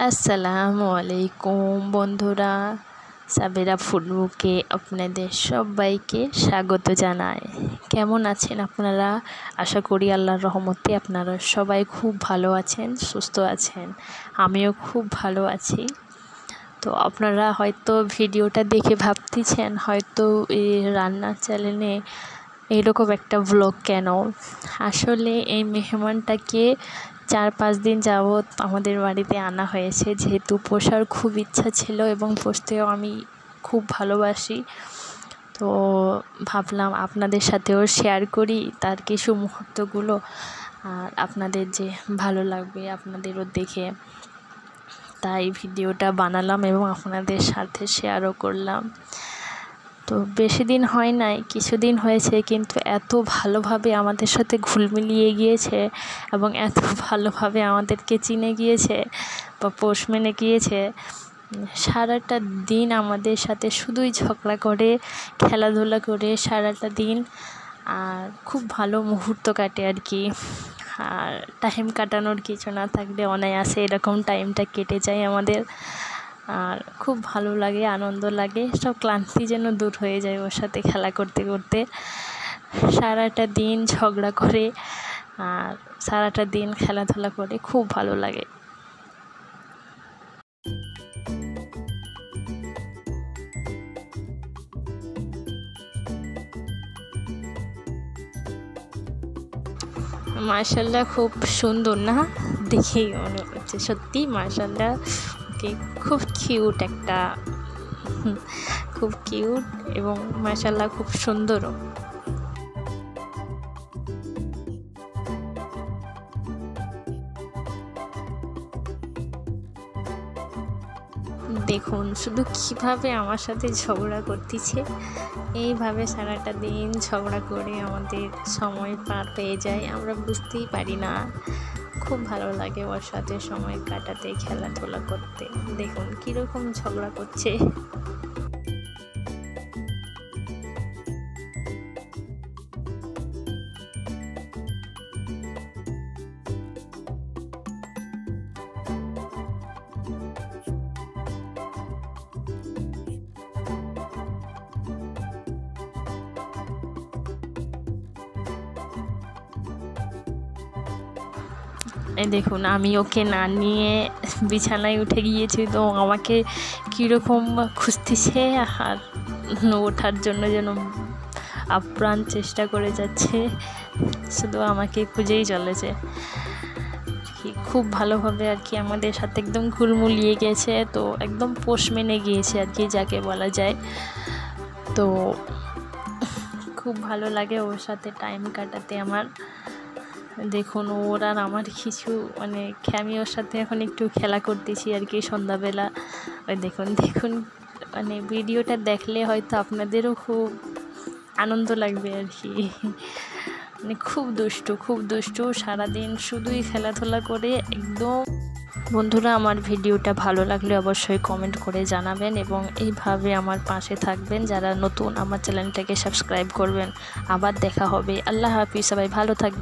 আসসালামু আলাইকুম বন্ধুরা, সাবেরা ফুডবুকে আপনাদের সবাইকে স্বাগত জানাই। কেমন আছেন আপনারা? আশা করি আল্লাহর রহমতে আপনারা সবাই খুব ভালো আছেন, সুস্থ আছেন। আমিও খুব ভালো আছি। তো আপনারা হয়তো ভিডিওটা দেখে ভাবতেছেন হয়তো এই রান্নার চ্যানেলে এইরকম একটা ব্লগ কেন। আসলে এই মেহমানটাকে 4-5 দিন যাবৎ আমাদের বাড়িতে আনা হয়েছে, যেহেতু পোষার খুব ইচ্ছা ছিল এবং পুষতেও আমি খুব ভালোবাসি। তো ভাবলাম আপনাদের সাথেও শেয়ার করি তার কিছু মুহূর্তগুলো, আর আপনাদের যে ভালো লাগবে আপনাদেরও দেখে, তাই ভিডিওটা বানালাম এবং আপনাদের সাথে শেয়ারও করলাম। তো বেশি দিন হয় নাই, কিছুদিন হয়েছে, কিন্তু এত ভালোভাবে আমাদের সাথে ঘুল মিলিয়ে গিয়েছে এবং এত ভালোভাবে আমাদেরকে চিনে গিয়েছে বা পোষ মেনে গিয়েছে। সারাটা দিন আমাদের সাথে শুধুই ঝগড়া করে, খেলাধুলা করে সারাটা দিন, আর খুব ভালো মুহূর্ত কাটে আর কি। আর টাইম কাটানোর কিছু না থাকলে অনায়াসে এরকম টাইমটা কেটে যায় আমাদের, আর খুব ভালো লাগে, আনন্দ লাগে, সব ক্লান্তি যেন দূর হয়ে যায় ওর সাথে খেলা করতে করতে। সারাটা দিন ঝগড়া করে আর সারাটা দিন খেলাধুলা করে খুব ভালো লাগে। মাশাআল্লাহ, খুব সুন্দর না? দেখেই মনে হচ্ছে সত্যি মাশাআল্লাহ, ওকে খুব কিউট একটা, খুব কিউট এবং মাশাআল্লাহ খুব সুন্দরও। দেখুন শুধু কিভাবে আমার সাথে ঝগড়া করতেছে, এইভাবে সারাটা দিন ঝগড়া করে আমাদের সময় পার পেয়ে যায়, আমরা বুঝতেই পারি না। খুব ভালো লাগে ওর সাথে সময় কাটাতে, খেলাধুলা করতে। দেখুন কীরকম ঝগড়া করছে। এই দেখুন আমি ওকে না নিয়ে বিছানায় উঠে গিয়েছি, তো আমাকে কীরকম খুঁজতেছে আর ওঠার জন্য যেন আপ্রাণ চেষ্টা করে যাচ্ছে, শুধু আমাকে খুঁজেই চলেছে। খুব ভালোভাবে আর কি আমাদের সাথে একদম ঘুলমুলিয়ে গেছে, তো একদম পোষ মেনে গিয়েছে আর কি, যাকে বলা যায়। তো খুব ভালো লাগে ওর সাথে টাইম কাটাতে আমার। দেখুন ওর আর আমার কিছু মানে আমি ওর সাথে এখন একটু খেলা করতেছি আর কি সন্ধ্যাবেলা। ওই দেখুন দেখুন মানে ভিডিওটা দেখলে হয়তো আপনাদেরও খুব আনন্দ লাগবে আর কি। মানে খুব দুষ্টু সারাদিন শুধুই খেলাধুলা করে একদম। বন্ধুরা, আমার ভিডিওটা ভালো লাগলে অবশ্যই কমেন্ট করে জানাবেন এবং এইভাবে আমার পাশে থাকবেন। যারা নতুন আমার চ্যানেলটাকে সাবস্ক্রাইব করবেন। আবার দেখা হবে। আল্লাহ হাফিজ, সবাই ভালো থাকবেন।